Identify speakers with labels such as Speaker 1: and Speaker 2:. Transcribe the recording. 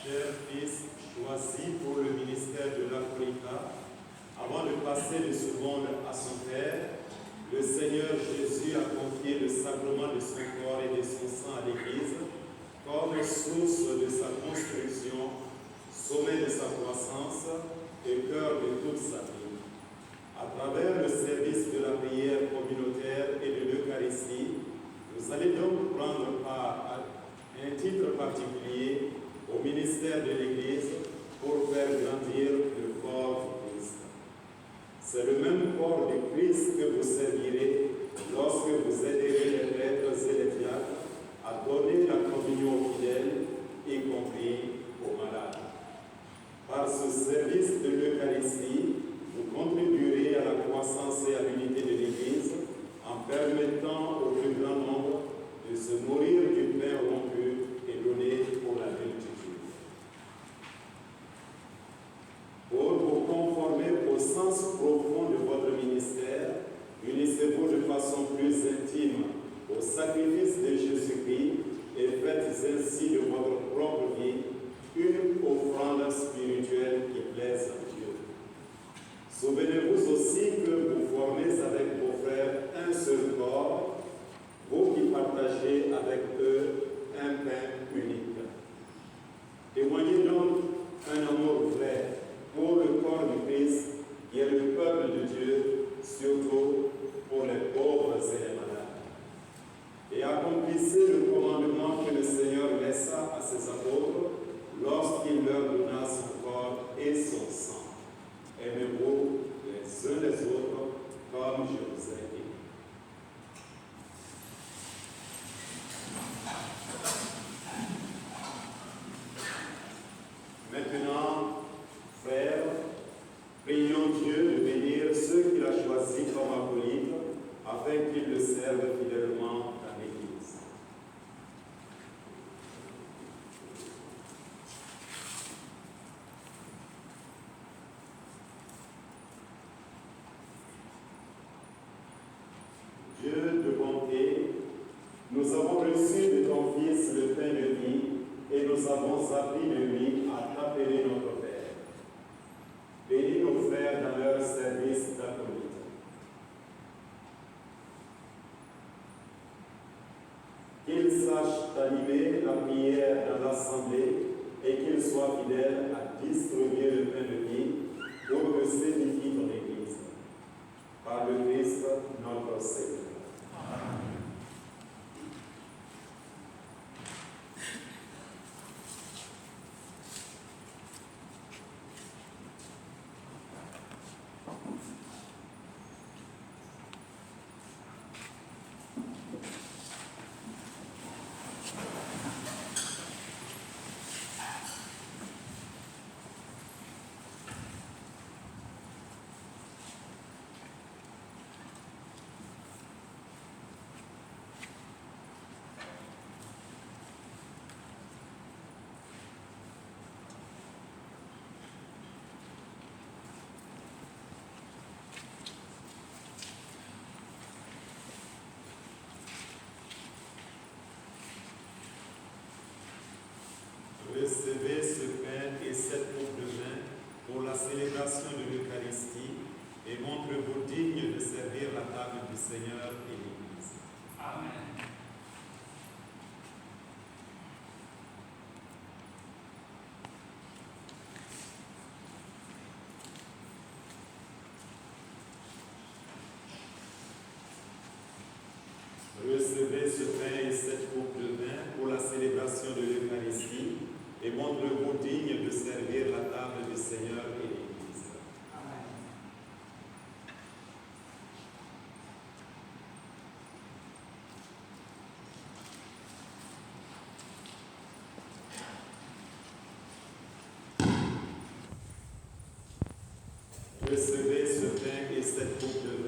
Speaker 1: cher fils choisi pour le ministère de l'Apollita, avant de passer de ce monde à son Père, le Seigneur Jésus a confié le sacrement de son corps et de son sang à l'Église comme source de sa construction, sommet de sa croissance et cœur de toute sa vie. À travers le service de la prière communautaire et de l'Eucharistie, vous allez donc prendre part à un titre particulier au ministère de l'Église pour faire grandir le corps du Christ. C'est le même corps de Christ que vous servirez lorsque vous aiderez les prêtres et les diacres à donner la communion aux fidèles, y compris aux malades. Par ce service de l'Eucharistie, vous contribuerez à la croissance et à l'unité de l'Église en permettant au plus grand nombre de se nourrir du pain rompu et donné pour la multitude. Pour vous conformer au sens profond de votre ministère, unissez-vous de façon plus intime au sacrifice de Jésus-Christ et faites ainsi de votre propre vie une offrande spirituelle qui plaise à Dieu. Souvenez-vous aussi que vous formez avec vos frères un seul corps, vous qui partagez avec eux un pain unique. Témoignez donc un amour vrai pour le corps du Christ qui est le peuple de Dieu, surtout pour les pauvres et les malades. Et accomplissez le commandement que le Seigneur laissa à ses apôtres lorsqu'il leur donna son corps et son sang. Aimez-vous les uns les autres comme je vous ai dit. Maintenant, frères, prions Dieu de bénir ceux qu'il a choisis comme acolytes afin qu'ils le servent fidèlement dans l'Église. Dieu de bonté, nous avons reçu de ton Fils le pain de vie et nous avons appris de lui à t'appeler notre Père. Bénis nos frères dans leur service d'acolyte. Qu'ils sachent animer la prière dans l'assemblée et qu'ils soient fidèles à distribuer le pain de vie pour que s'édifie ton Église. Par le Christ, notre Seigneur. Amen. Recevez ce pain et cette coupe de vin pour la célébration de l'Eucharistie et montrez-vous dignes de servir la table du Seigneur et l'Église. Amen. Recevez ce pain et cette coupe de vin pour la célébration de l'Eucharistie et montrez-vous dignes de servir la table du Seigneur et l'Église. Amen. Recevez ce pain et cette coupe de vin